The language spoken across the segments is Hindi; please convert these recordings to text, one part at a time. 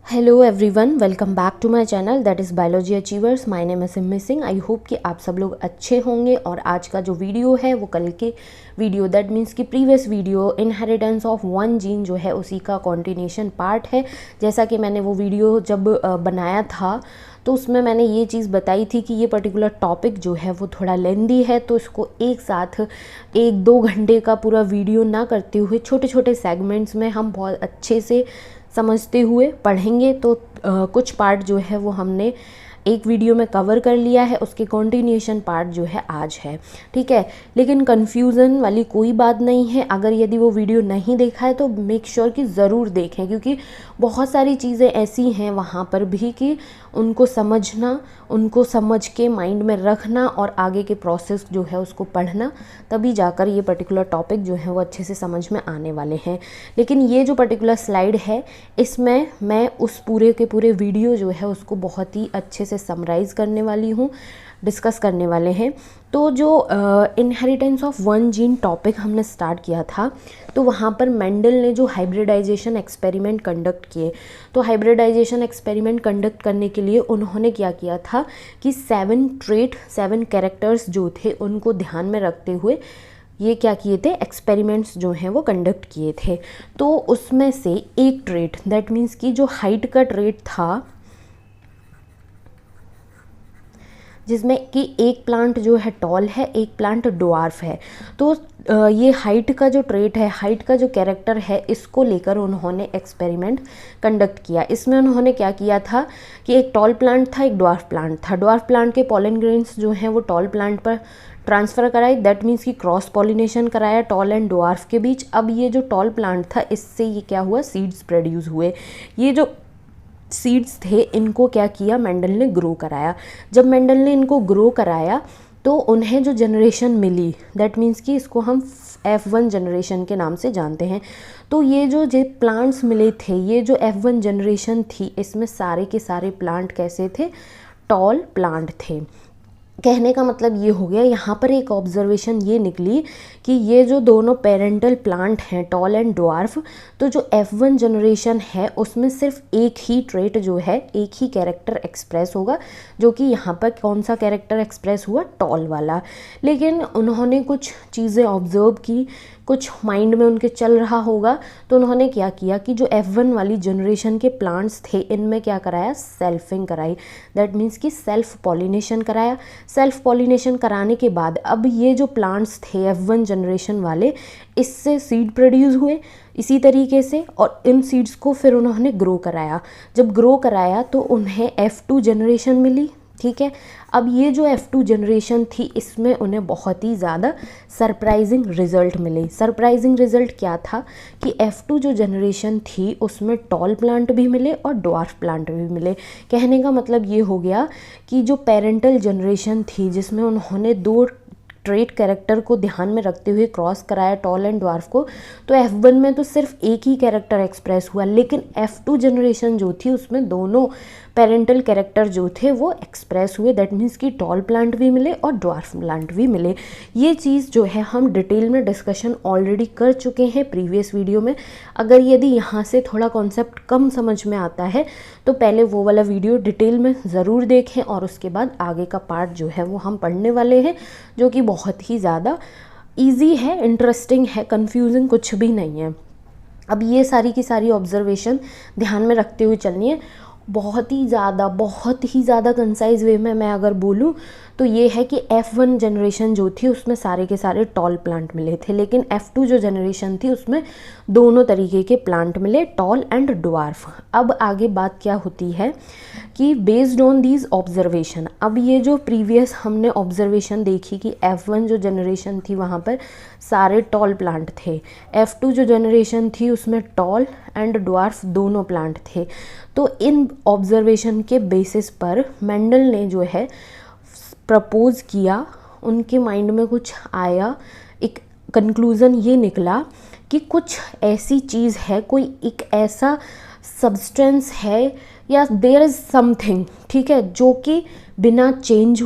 Hello everyone, welcome back to my channel that is biology achievers. My name is Simmi Singh. I hope कि आप सब लोग अच्छे होंगे। और आज का जो वीडियो है वो कल के वीडियो दैट मीन्स कि previous video inheritance of one gene जो है उसी का कॉन्टिन्यूशन पार्ट है। जैसा कि मैंने वो वीडियो जब बनाया था तो उसमें मैंने ये चीज़ बताई थी कि ये पर्टिकुलर टॉपिक जो है वो थोड़ा लेंदी है, तो इसको एक साथ 1-2 घंटे का पूरा वीडियो ना करते हुए छोटे छोटे सेगमेंट्स में हम बहुत अच्छे से समझते हुए पढ़ेंगे। तो कुछ पार्ट जो है वो हमने एक वीडियो में कवर कर लिया है, उसके कॉन्टिन्यूशन पार्ट जो है आज है, ठीक है। लेकिन कन्फ्यूज़न वाली कोई बात नहीं है। अगर यदि वो वीडियो नहीं देखा है तो मेक श्योर कि ज़रूर देखें, क्योंकि बहुत सारी चीज़ें ऐसी हैं वहाँ पर भी कि उनको समझना, उनको समझ के माइंड में रखना और आगे के प्रोसेस जो है उसको पढ़ना, तभी जाकर ये पर्टिकुलर टॉपिक जो है वो अच्छे से समझ में आने वाले हैं। लेकिन ये जो पर्टिकुलर स्लाइड है इसमें मैं उस पूरे के पूरे वीडियो जो है उसको बहुत ही अच्छे से समराइज़ करने वाली हूँ, डिस्कस करने वाले हैं। तो जो inheritance of one gene topic हमने स्टार्ट किया था, तो वहाँ पर मेंडल ने जो हाइब्रिडाइजेशन एक्सपेरिमेंट कंडक्ट किए, तो हाइब्रिडाइजेशन एक्सपेरिमेंट कंडक्ट करने के लिए उन्होंने क्या किया था कि 7 कैरेक्टर्स जो थे उनको ध्यान में रखते हुए ये क्या किए थे, एक्सपेरिमेंट्स जो हैं वो कंडक्ट किए थे। तो उसमें से एक ट्रेट दैट मीन्स कि जो हाइट का ट्रेट था, जिसमें कि एक प्लांट जो है टॉल है, एक प्लांट ड्वार्फ है। तो ये हाइट का जो ट्रेट है, हाइट का जो कैरेक्टर है, इसको लेकर उन्होंने एक्सपेरिमेंट कंडक्ट किया। इसमें उन्होंने क्या किया था कि एक टॉल प्लांट था, एक ड्वार्फ प्लांट था। ड्वार्फ प्लांट के पॉलन ग्रेन्स जो हैं वो टॉल प्लांट पर ट्रांसफ़र कराई, दैट मीन्स कि क्रॉस पॉलिनेशन कराया टॉल एंड ड्वार्फ के बीच। अब ये जो टॉल प्लांट था इससे ये क्या हुआ, सीड्स प्रोड्यूस हुए। ये जो सीड्स थे इनको क्या किया, मेंडल ने ग्रो कराया। जब मेंडल ने इनको ग्रो कराया तो उन्हें जो जनरेशन मिली, दैट मीन्स कि इसको हम F1 जनरेशन के नाम से जानते हैं। तो ये जो प्लांट्स मिले थे, ये जो F1 जनरेशन थी, इसमें सारे के सारे प्लांट कैसे थे, टॉल प्लांट थे। कहने का मतलब ये हो गया, यहाँ पर एक ऑब्जर्वेशन ये निकली कि ये जो दोनों पेरेंटल प्लांट हैं टॉल एंड ड्वार्फ, तो जो F1 जनरेशन है उसमें सिर्फ एक ही ट्रेट जो है, एक ही कैरेक्टर एक्सप्रेस होगा, जो कि यहाँ पर कौन सा कैरेक्टर एक्सप्रेस हुआ, टॉल वाला। लेकिन उन्होंने कुछ चीज़ें ऑब्जर्व की, कुछ माइंड में उनके चल रहा होगा, तो उन्होंने क्या किया कि जो F1 वाली जनरेशन के प्लांट्स थे इनमें क्या कराया, सेल्फिंग कराई, दैट मीन्स कि सेल्फ पॉलिनेशन कराया। सेल्फ पॉलिनेशन कराने के बाद अब ये जो प्लांट्स थे F1 जनरेशन वाले, इससे सीड प्रोड्यूस हुए इसी तरीके से, और इन सीड्स को फिर उन्होंने ग्रो कराया। जब ग्रो कराया तो उन्हें F2 जनरेशन मिली, ठीक है। अब ये जो F2 जनरेशन थी इसमें उन्हें बहुत ही ज़्यादा सरप्राइजिंग रिज़ल्ट मिले। सरप्राइजिंग रिज़ल्ट क्या था कि F2 जो जनरेशन थी उसमें टॉल प्लांट भी मिले और ड्वार्फ प्लांट भी मिले। कहने का मतलब ये हो गया कि जो पेरेंटल जनरेशन थी जिसमें उन्होंने 2 ट्रेट कैरेक्टर को ध्यान में रखते हुए क्रॉस कराया टॉल एंड ड्वार्फ को, तो F1 में तो सिर्फ एक ही कैरेक्टर एक्सप्रेस हुआ, लेकिन F2 जनरेशन जो थी उसमें दोनों पेरेंटल कैरेक्टर जो थे वो एक्सप्रेस हुए, दैट मीन्स कि टॉल प्लांट भी मिले और ड्वार्फ प्लांट भी मिले। ये चीज़ जो है हम डिटेल में डिस्कशन ऑलरेडी कर चुके हैं प्रीवियस वीडियो में। अगर यदि यहाँ से थोड़ा कॉन्सेप्ट कम समझ में आता है तो पहले वो वाला वीडियो डिटेल में ज़रूर देखें, और उसके बाद आगे का पार्ट जो है वो हम पढ़ने वाले हैं, जो कि बहुत ही ज़्यादा ईजी है, इंटरेस्टिंग है, कन्फ्यूजिंग कुछ भी नहीं है। अब ये सारी की सारी ऑब्जर्वेशन ध्यान में रखते हुए चलनी है। बहुत ही ज़्यादा कंसाइज वे में मैं अगर बोलूँ तो ये है कि F1 जनरेशन जो थी उसमें सारे के सारे टॉल प्लांट मिले थे, लेकिन F2 जो जनरेशन थी उसमें दोनों तरीके के प्लांट मिले, टॉल एंड ड्वार्फ। अब आगे बात क्या होती है कि बेस्ड ऑन दीज ऑब्जर्वेशन, अब ये जो प्रीवियस हमने ऑब्जर्वेशन देखी कि F1 जो जनरेशन थी वहाँ पर सारे टॉल प्लांट थे, F2 जो जनरेशन थी उसमें टॉल एंड ड्वार्फ दोनों प्लांट थे। तो इन ऑब्जर्वेशन के बेसिस पर मेंडल ने जो है प्रपोज किया, उनके माइंड में कुछ आया, एक कंक्लूज़न ये निकला कि कुछ ऐसी चीज़ है, कोई एक ऐसा सब्सटेंस है या देयर इज़ समथिंग, ठीक है, जो कि बिना चेंज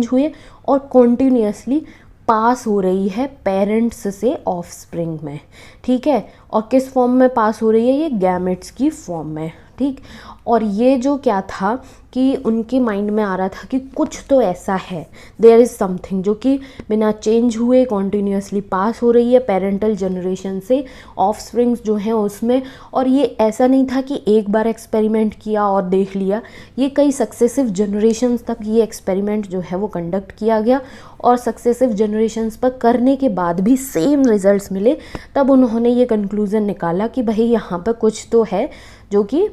हुए और कॉन्टीन्यूसली पास हो रही है पेरेंट्स से ऑफस्प्रिंग में, ठीक है। और किस फॉर्म में पास हो रही है, ये गैमेट्स की फॉर्म में, ठीक। और ये जो क्या था कि उनके माइंड में आ रहा था कि कुछ तो ऐसा है, देयर इज़ समथिंग, जो कि बिना चेंज हुए कॉन्टीन्यूसली पास हो रही है पेरेंटल जनरेशन से ऑफस्प्रिंग्स जो हैं उसमें। और ये ऐसा नहीं था कि एक बार एक्सपेरिमेंट किया और देख लिया, ये कई सक्सेसिव जनरेशन्स तक ये एक्सपेरिमेंट जो है वो कंडक्ट किया गया, और सक्सेसिव जनरेशन्स पर करने के बाद भी सेम रिजल्ट्स मिले। तब उन्होंने ये कंक्लूज़न निकाला कि भाई यहाँ पर कुछ तो है जो कि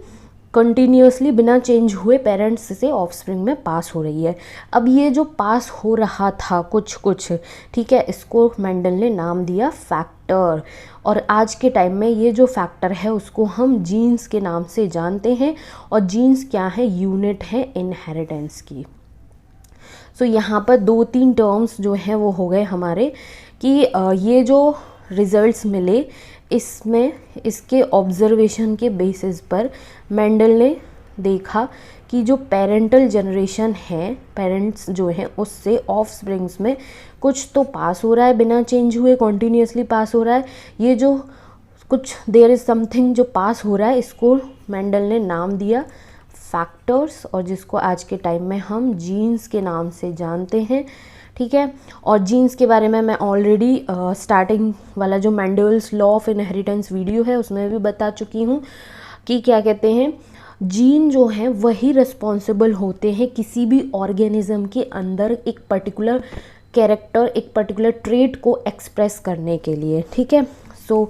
कंटिन्यूसली बिना चेंज हुए पेरेंट्स से ऑफस्प्रिंग में पास हो रही है। अब ये जो पास हो रहा था कुछ कुछ, ठीक है, इसको मेंडल ने नाम दिया फैक्टर। और आज के टाइम में ये जो फैक्टर है उसको हम जीन्स के नाम से जानते हैं। और जीन्स क्या है, यूनिट है इनहेरिटेंस की। सो यहाँ पर 2-3 टर्म्स जो हैं वो हो गए हमारे कि ये जो रिजल्ट्स मिले इसमें इसके ऑब्जर्वेशन के बेसिस पर मेंडल ने देखा कि जो पेरेंटल जनरेशन है, पेरेंट्स जो हैं उससे ऑफस्प्रिंग्स में कुछ तो पास हो रहा है, बिना चेंज हुए कॉन्टीन्यूसली पास हो रहा है। ये जो कुछ देयर इज़ समथिंग जो पास हो रहा है, इसको मेंडल ने नाम दिया फैक्टर्स, और जिसको आज के टाइम में हम जीन्स के नाम से जानते हैं, ठीक है। और जीन्स के बारे में मैं ऑलरेडी स्टार्टिंग वाला जो Mendel's law of inheritance video है उसमें भी बता चुकी हूँ कि क्या कहते हैं, जीन जो हैं वही रिस्पॉन्सिबल होते हैं किसी भी ऑर्गेनिज्म के अंदर एक पर्टिकुलर कैरेक्टर, एक पर्टिकुलर ट्रेट को एक्सप्रेस करने के लिए, ठीक है। सो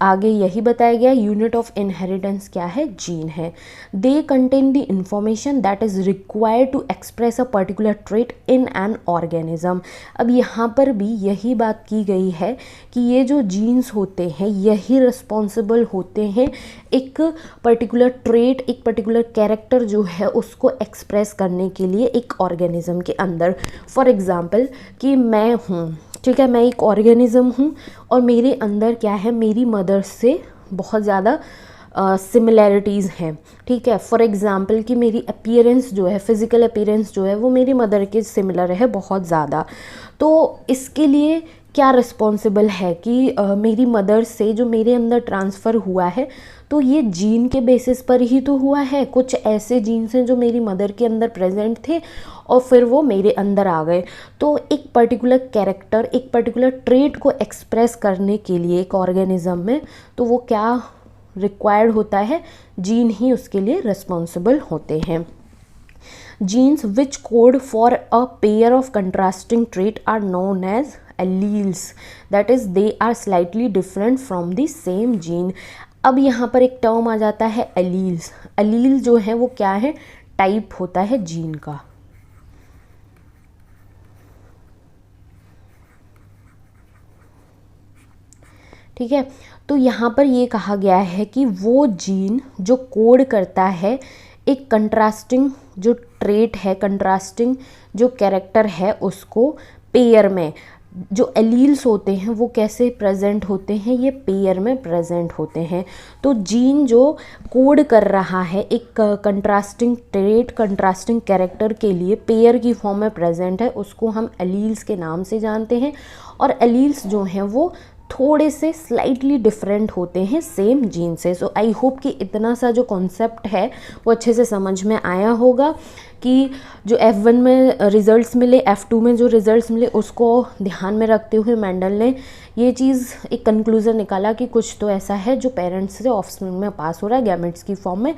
आगे यही बताया गया, यूनिट ऑफ इनहेरिटेंस क्या है, जीन है। They contain the information that is required to express a particular trait in an organism. अब यहाँ पर भी यही बात की गई है कि ये जो जीन्स होते हैं यही रिस्पॉन्सिबल होते हैं एक पर्टिकुलर ट्रेट, एक पर्टिकुलर कैरेक्टर जो है उसको एक्सप्रेस करने के लिए एक ऑर्गेनिज्म के अंदर। फॉर एग्ज़ाम्पल कि मैं हूँ, ठीक है, मैं एक ऑर्गेनिज्म हूँ और मेरे अंदर क्या है, मेरी मदर से बहुत ज़्यादा सिमिलैरिटीज़ हैं, ठीक है। फॉर एग्ज़ाम्पल कि मेरी अपीयरेंस जो है, फिज़िकल अपीयरेंस जो है वो मेरी मदर के सिमिलर है बहुत ज़्यादा। तो इसके लिए क्या रिस्पॉन्सिबल है कि मेरी मदर से जो मेरे अंदर ट्रांसफ़र हुआ है तो ये जीन के बेसिस पर ही तो हुआ है। कुछ ऐसे जीन्स हैं जो मेरी मदर के अंदर प्रेजेंट थे और फिर वो मेरे अंदर आ गए। तो एक पर्टिकुलर कैरेक्टर, एक पर्टिकुलर ट्रेट को एक्सप्रेस करने के लिए एक ऑर्गेनिज्म में, तो वो क्या रिक्वायर्ड होता है, जीन ही उसके लिए रिस्पॉन्सिबल होते हैं। Genes which code for a pair of contrasting traits are known as alleles, that is they are slightly different from the same gene। अब यहाँ पर एक टर्म आ जाता है एलील्स। एलील जो है वो क्या है, टाइप होता है जीन का, ठीक है। तो यहाँ पर ये कहा गया है कि वो जीन जो कोड करता है एक कंट्रास्टिंग जो ट्रेट है, कंट्रास्टिंग जो कैरेक्टर है, उसको पेयर में जो एलील्स होते हैं वो कैसे प्रेजेंट होते हैं, ये पेयर में प्रेजेंट होते हैं। तो जीन जो कोड कर रहा है एक कंट्रास्टिंग ट्रेट, कंट्रास्टिंग कैरेक्टर के लिए पेयर की फॉर्म में प्रेजेंट है, उसको हम एलील्स के नाम से जानते हैं। और एलील्स जो हैं वो थोड़े से स्लाइटली डिफरेंट होते हैं सेम जीन से। सो आई होप कि इतना सा जो कॉन्सेप्ट है वो अच्छे से समझ में आया होगा कि जो F1 में रिज़ल्ट्स मिले, F2 में जो रिज़ल्ट्स मिले उसको ध्यान में रखते हुए मेंडल ने ये चीज़ एक कंक्लूज़न निकाला कि कुछ तो ऐसा है जो पेरेंट्स से ऑफस्प्रिंग में पास हो रहा है गैमेट्स की फॉर्म में।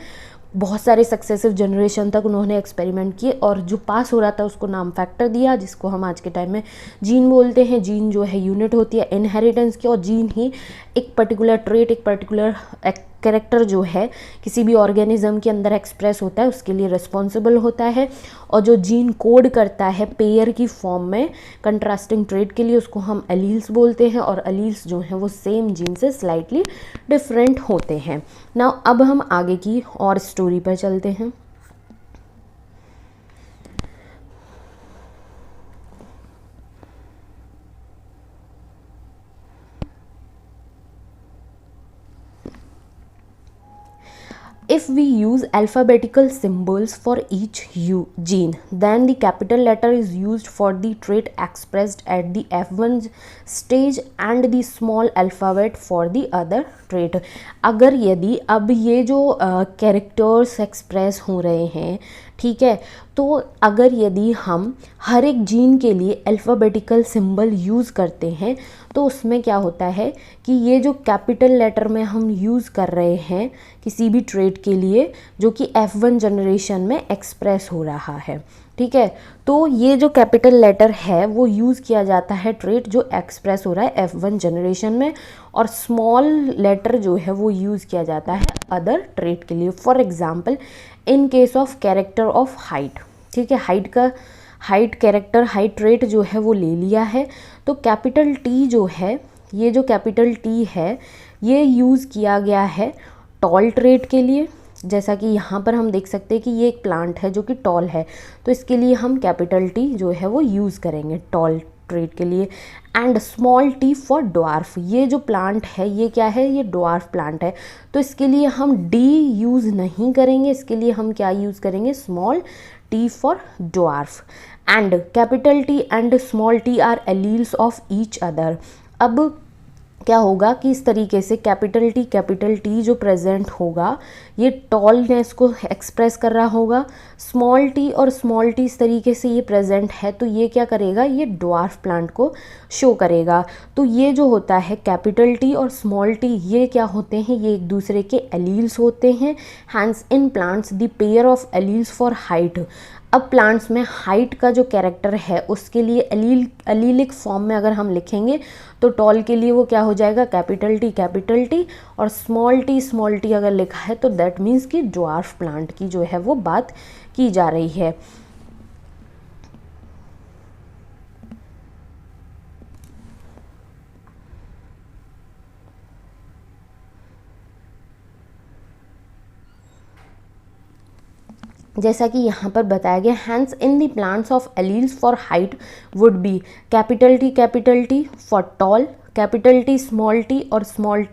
बहुत सारे सक्सेसिव जनरेशन तक उन्होंने एक्सपेरिमेंट किए और जो पास हो रहा था उसको नाम फैक्टर दिया, जिसको हम आज के टाइम में जीन बोलते हैं। जीन जो है यूनिट होती है इनहेरिटेंस की, और जीन ही एक पर्टिकुलर ट्रेट, एक पर्टिकुलर कैरेक्टर जो है किसी भी ऑर्गेनिज्म के अंदर एक्सप्रेस होता है उसके लिए रिस्पॉन्सिबल होता है। और जो जीन कोड करता है पेयर की फॉर्म में कंट्रास्टिंग ट्रेट के लिए उसको हम एलील्स बोलते हैं, और एलील्स जो हैं वो सेम जीन से स्लाइटली डिफरेंट होते हैं। नाउ अब हम आगे की और स्टोरी पर चलते हैं। If we use alphabetical symbols for each gene, then the capital letter is used for the trait expressed at the F1 stage and the small alphabet for the other trait. अगर यदि अब ये जो कैरेक्टर्स एक्सप्रेस हो रहे हैं, ठीक है, तो अगर यदि हम हर एक जीन के लिए अल्फ़ाबेटिकल सिंबल यूज़ करते हैं तो उसमें क्या होता है कि ये जो कैपिटल लेटर में हम यूज़ कर रहे हैं किसी भी ट्रेट के लिए जो कि F1 जनरेशन में एक्सप्रेस हो रहा है, ठीक है, तो ये जो कैपिटल लेटर है वो यूज़ किया जाता है ट्रेट जो एक्सप्रेस हो रहा है F1 जनरेशन में, और स्मॉल लेटर जो है वो यूज़ किया जाता है अदर ट्रेट के लिए. For example in case of character of height, ठीक है, हाइट कैरेक्टर हाइट ट्रेट जो है वो ले लिया है, तो कैपिटल टी जो है, ये जो कैपिटल टी है ये यूज़ किया गया है टॉल ट्रेट के लिए. जैसा कि यहाँ पर हम देख सकते हैं कि ये एक प्लांट है जो कि टॉल है, तो इसके लिए हम कैपिटल टी जो है वो यूज़ करेंगे टॉल ट्रेट के लिए. And small T for dwarf, ये जो प्लांट है ये क्या है, ये ड्वार्फ प्लांट है, तो इसके लिए हम डी यूज़ नहीं करेंगे, इसके लिए हम क्या यूज़ करेंगे, small T for dwarf. And capital T and small T R alleles of each other. अब क्या होगा कि इस तरीके से कैपिटल टी जो प्रेजेंट होगा ये टॉलनेस को एक्सप्रेस कर रहा होगा, स्मॉल टी और स्मॉल टी इस तरीके से ये प्रेजेंट है, तो ये क्या करेगा, ये ड्वार्फ प्लांट को शो करेगा. तो ये जो होता है कैपिटल टी और स्मॉल टी ये क्या होते हैं, ये एक दूसरे के एलील्स होते हैं. Hence in plants the pair of alleles for height. अब प्लांट्स में हाइट का जो कैरेक्टर है उसके लिए एलीलिक फॉर्म में अगर हम लिखेंगे तो टॉल के लिए वो क्या हो जाएगा, कैपिटल टी, और स्मॉल टी अगर लिखा है तो दैट मीन्स कि ड्वार्फ प्लांट की जो है वो बात की जा रही है. जैसा कि यहाँ पर बताया गया, hence in the plants of alleles for height would be capital T for tall, capital T small T और स्मॉल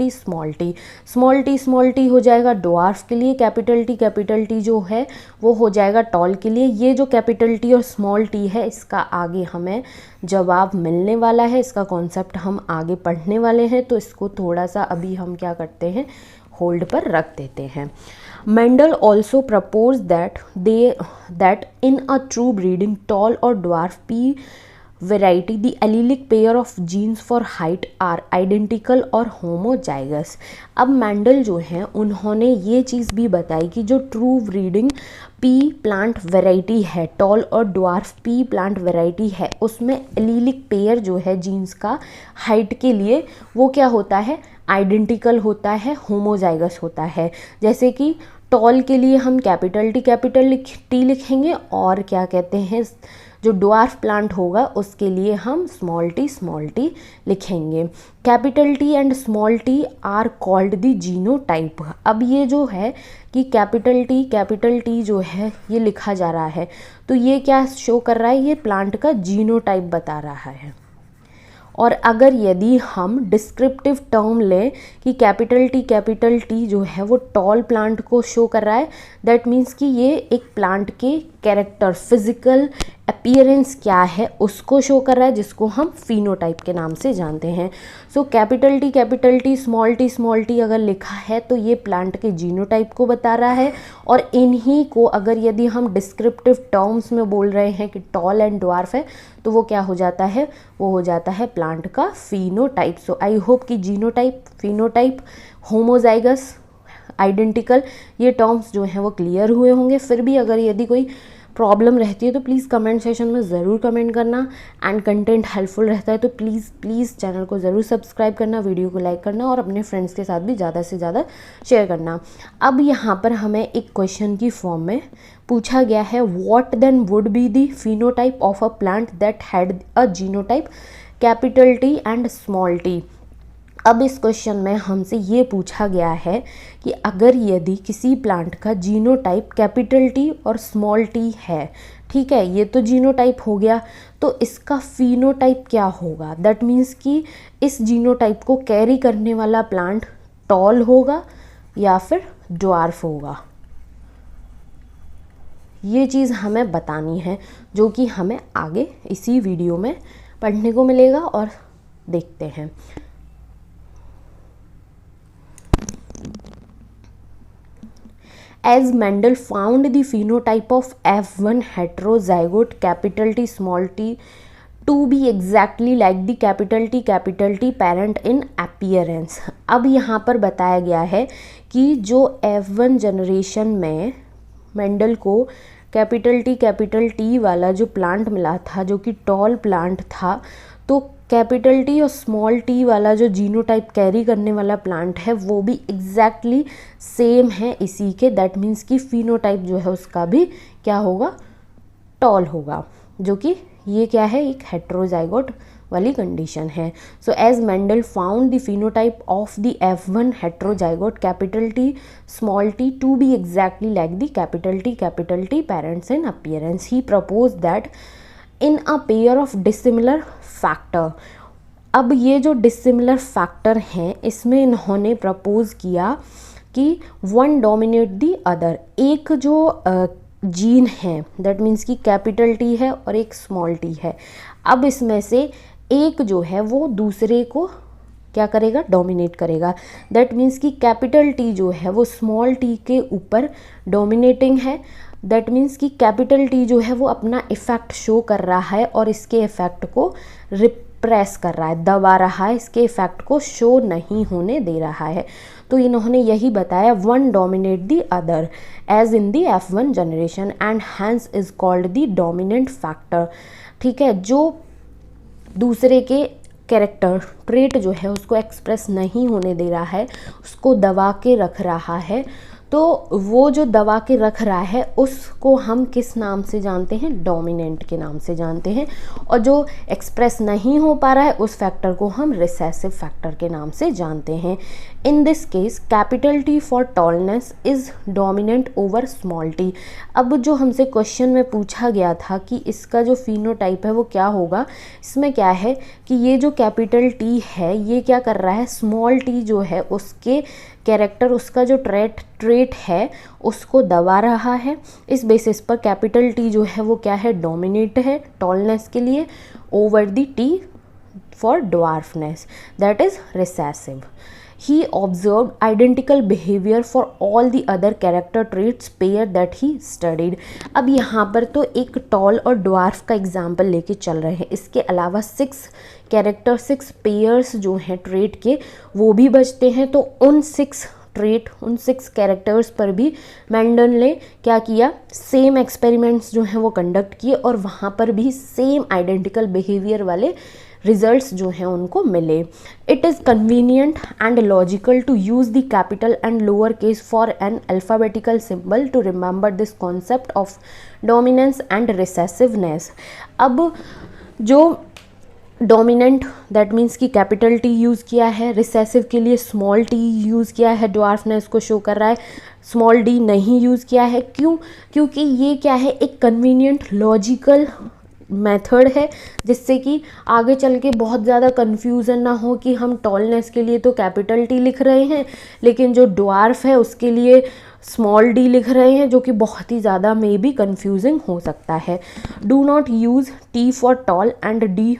टी हो जाएगा ड्वार्फ के लिए, कैपिटल टी जो है वो हो जाएगा टॉल के लिए. ये जो कैपिटल टी और स्मॉल टी है इसका आगे हमें जवाब मिलने वाला है, इसका कॉन्सेप्ट हम आगे पढ़ने वाले हैं, तो इसको थोड़ा सा अभी हम क्या करते हैं, होल्ड पर रख देते हैं. Mendel also proposed that in a true breeding tall or dwarf pea variety the allelic pair of genes for height are identical or homozygous. अब मैंडल जो हैं उन्होंने ये चीज़ भी बताई कि जो true breeding P plant variety है, टॉल और ड्वार्फ पी प्लांट वैरायटी है, उसमें एलीलिक पेयर जो है जीन्स का हाइट के लिए वो क्या होता है, आइडेंटिकल होता है, होमोजाइगस होता है. जैसे कि टॉल के लिए हम कैपिटल टी लिखेंगे और क्या कहते हैं जो ड्वार्फ प्लांट होगा उसके लिए हम स्मॉल टी लिखेंगे. Capital T and small T R called the genotype. अब ये जो है कि कैपिटल टी जो है ये लिखा जा रहा है, तो ये क्या शो कर रहा है, ये प्लांट का जीनोटाइप बता रहा है. और अगर यदि हम डिस्क्रिप्टिव टर्म लें कि कैपिटल टी जो है वो टॉल प्लांट को शो कर रहा है, दैट मीन्स कि ये एक प्लांट के कैरेक्टर फिजिकल अपीयरेंस क्या है उसको शो कर रहा है, जिसको हम फिनोटाइप के नाम से जानते हैं. So capital T small T अगर लिखा है तो ये प्लांट के जीनोटाइप को बता रहा है, और इन्हीं को अगर यदि हम डिस्क्रिप्टिव टर्म्स में बोल रहे हैं कि टॉल एंड ड्वार्फ है तो वो क्या हो जाता है, वो हो जाता है प्लांट का फिनोटाइप. सो आई होप कि जीनोटाइप, फिनोटाइप, होमोजाइगस, आइडेंटिकल ये टर्म्स जो हैं वो क्लियर हुए होंगे. फिर भी अगर यदि कोई प्रॉब्लम रहती है तो प्लीज़ कमेंट सेशन में ज़रूर कमेंट करना. एंड कंटेंट हेल्पफुल रहता है तो प्लीज़ चैनल को ज़रूर सब्सक्राइब करना, वीडियो को लाइक करना और अपने फ्रेंड्स के साथ भी ज़्यादा से ज़्यादा शेयर करना. अब यहाँ पर हमें एक क्वेश्चन की फॉर्म में पूछा गया है, what then would be the phenotype of a plant that had a genotype capital T and small T. अब इस क्वेश्चन में हमसे ये पूछा गया है कि अगर यदि किसी प्लांट का जीनोटाइप कैपिटल टी और स्मॉल टी है, ठीक है, ये तो जीनोटाइप हो गया, तो इसका फिनोटाइप क्या होगा. दैट मीन्स कि इस जीनोटाइप को कैरी करने वाला प्लांट टॉल होगा, या फिर ड्वार्फ होगा। ये चीज़ हमें बतानी है, जो कि हमें आगे इसी वीडियो में पढ़ने को मिलेगा और देखते हैं। As Mendel found the phenotype of F1 heterozygote capital T small t to be exactly like the capital T parent in appearance। अब यहाँ पर बताया गया है कि जो F1 जनरेशन में मेंडल को कैपिटल टी वाला जो प्लांट मिला था, जो कि टॉल प्लांट था, तो कैपिटल टी और स्मॉल टी वाला जो जीनोटाइप कैरी करने वाला प्लांट है वो भी एग्जैक्टली सेम है इसी के। दैट मीन्स कि फिनोटाइप जो है उसका भी क्या होगा, टॉल होगा, जो कि ये क्या है, एक हेट्रोजाइगोट वाली कंडीशन है। So as Mendel found the phenotype of the F1 heterozygote capital T small T to be exactly like the capital T parents in appearance, he propose that in a pair of dissimilar factor. अब ये जो डिसिमिलर फैक्टर हैं इसमें इन्होंने प्रपोज किया कि वन डोमिनेट दी अदर। एक जो जीन है, दैट मीन्स कि कैपिटल टी है और एक स्मॉल टी है, अब इसमें से एक जो है वो दूसरे को क्या करेगा, डोमिनेट करेगा। दैट मीन्स कि कैपिटल टी जो है वो स्मॉल टी के ऊपर डोमिनेटिंग है। दैट मीन्स कि कैपिटल टी जो है वो अपना इफ़ेक्ट शो कर रहा है और इसके इफ़ेक्ट को रिप्रेस कर रहा है, दबा रहा है, इसके इफ़ेक्ट को शो नहीं होने दे रहा है। तो इन्होंने यही बताया, one dominate the other as in the F1 generation and hence is called the dominant factor. ठीक है, जो दूसरे के कैरेक्टर ट्रेट जो है उसको एक्सप्रेस नहीं होने दे रहा है, उसको दबा के रख रहा है, तो वो जो दबा के रख रहा है उसको हम किस नाम से जानते हैं, डोमिनेंट के नाम से जानते हैं। और जो एक्सप्रेस नहीं हो पा रहा है उस फैक्टर को हम रिसेसिव फैक्टर के नाम से जानते हैं। In this case capital T for tallness is dominant over small T. अब जो हमसे क्वेश्चन में पूछा गया था कि इसका जो फिनोटाइप है वो क्या होगा, इसमें क्या है कि ये जो कैपिटल टी है ये क्या कर रहा है, स्मॉल टी जो है उसके कैरेक्टर, उसका जो ट्रेट है उसको दबा रहा है। इस बेसिस पर कैपिटल टी जो है वो क्या है, डोमिनेट है टॉलनेस के लिए over the T for dwarfness, that is recessive. He observed identical behavior for all the other character traits pair that he studied। अब यहाँ पर तो एक टॉल और ड्वार्फ का एग्जाम्पल लेके चल रहे हैं, इसके अलावा 6 पेयर्स जो हैं ट्रेट के वो भी बचते हैं। तो उन 6 कैरेक्टर्स पर भी मेंडल ने क्या किया, सेम एक्सपेरिमेंट्स जो हैं वो कंडक्ट किए और वहाँ पर भी सेम आइडेंटिकल बिहेवियर वाले रिजल्ट्स जो हैं उनको मिले। It is convenient and logical to use the capital and lower case for an alphabetical symbol to remember this concept of dominance and recessiveness. अब जो डोमिनेंट दैट मीन्स कि कैपिटल टी यूज़ किया है, रिसेसिव के लिए स्मॉल टी यूज़ किया है, ड्वार्फनेस को शो कर रहा है, स्मॉल डी नहीं यूज़ किया है। क्यों? क्योंकि ये क्या है, एक कन्वीनियंट लॉजिकल मेथड है जिससे कि आगे चल के बहुत ज़्यादा कन्फ्यूज़न ना हो कि हम टॉलनेस के लिए तो कैपिटल टी लिख रहे हैं लेकिन जो ड्वार्फ है उसके लिए स्मॉल डी लिख रहे हैं, जो कि बहुत ही ज़्यादा मे बी कन्फ्यूजिंग हो सकता है। Do not use T for tall and D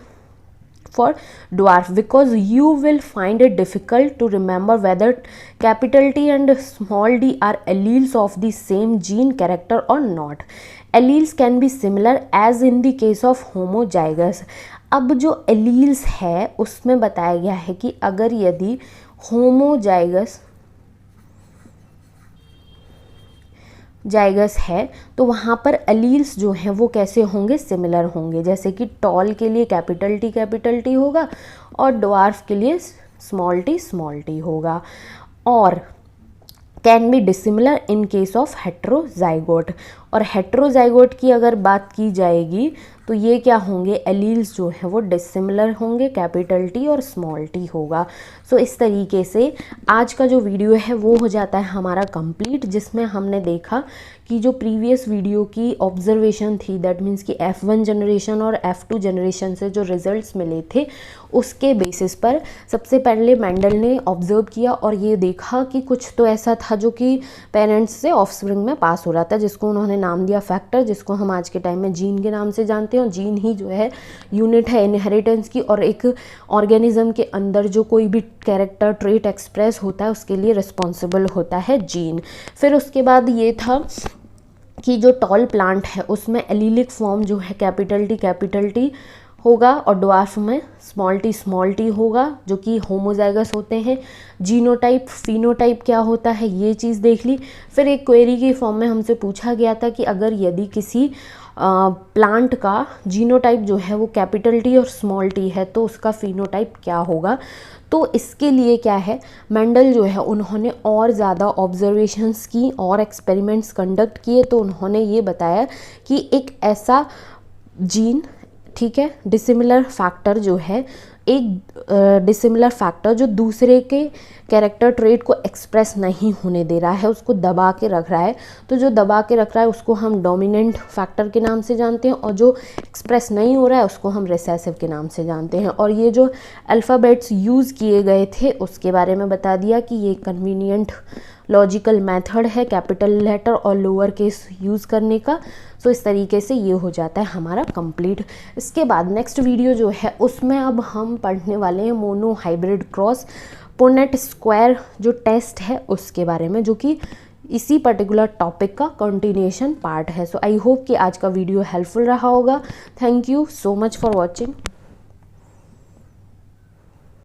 for dwarf because you will find it difficult to remember whether capital T and small d are alleles of the same gene character or not. Alleles can be similar as in the case of homozygous। अब जो alleles है उसमें बताया गया है कि अगर यदि जाइगस है तो वहाँ पर अलील्स जो हैं वो कैसे होंगे, सिमिलर होंगे। जैसे कि टॉल के लिए कैपिटल टी होगा और ड्वार्फ के लिए स्मॉल टी होगा। और can be dissimilar in case of heterozygote. और हेट्रोजाइगोट की अगर बात की जाएगी तो ये क्या होंगे, एलील्स जो हैं वो डिसिमिलर होंगे, कैपिटल टी और स्मॉल टी होगा। सो इस तरीके से आज का जो वीडियो है वो हो जाता है हमारा कंप्लीट, जिसमें हमने देखा कि जो प्रीवियस वीडियो की ऑब्जर्वेशन थी, दैट मीन्स कि F1 जनरेशन और F2 जनरेशन से जो रिजल्ट्स मिले थे उसके बेसिस पर सबसे पहले मेंडल ने ऑब्जर्व किया और ये देखा कि कुछ तो ऐसा था जो कि पेरेंट्स से ऑफस्प्रिंग में पास हो रहा था, जिसको उन्होंने नाम दिया फैक्टर, जिसको हम आज के टाइम में जीन के नाम से जानते हैं। और जीन ही जो है यूनिट है इनहेरिटेंस की, और एक ऑर्गेनिज्म के अंदर जो कोई भी कैरेक्टर ट्रेट एक्सप्रेस होता है उसके लिए रिस्पॉन्सिबल होता है जीन। फिर उसके बाद ये था कि जो टॉल प्लांट है उसमें एलीलिक फॉर्म जो है कैपिटल टी होगा और ड्वार्फ में स्मॉल टी होगा, जो कि होमोजाइगस होते हैं। जीनोटाइप फिनोटाइप क्या होता है ये चीज़ देख ली। फिर एक क्वेरी के फॉर्म में हमसे पूछा गया था कि अगर यदि किसी प्लांट का जीनोटाइप जो है वो कैपिटल टी और स्मॉल टी है तो उसका फिनोटाइप क्या होगा। तो इसके लिए क्या है, मेंडल जो है उन्होंने और ज़्यादा ऑब्जर्वेशंस की और एक्सपेरिमेंट्स कंडक्ट किए, तो उन्होंने ये बताया कि एक ऐसा जीन, ठीक है, डिसिमिलर फैक्टर जो है, एक डिसिमिलर फैक्टर जो दूसरे के कैरेक्टर ट्रेट को एक्सप्रेस नहीं होने दे रहा है, उसको दबा के रख रहा है। तो जो दबा के रख रहा है उसको हम डोमिनेंट फैक्टर के नाम से जानते हैं, और जो एक्सप्रेस नहीं हो रहा है उसको हम रिसेसिव के नाम से जानते हैं। और ये जो अल्फ़ाबेट्स यूज़ किए गए थे उसके बारे में बता दिया कि ये कन्वीनियंट लॉजिकल मेथड है कैपिटल लेटर और लोअर केस यूज़ करने का। सो इस तरीके से ये हो जाता है हमारा कंप्लीट। इसके बाद नेक्स्ट वीडियो जो है उसमें अब हम पढ़ने वाले हैं mono hybrid cross Punnett square जो टेस्ट है उसके बारे में, जो कि इसी पर्टिकुलर टॉपिक का कंटिन्यूएशन पार्ट है। सो आई होप कि आज का वीडियो हेल्पफुल रहा होगा। Thank you so much for watching.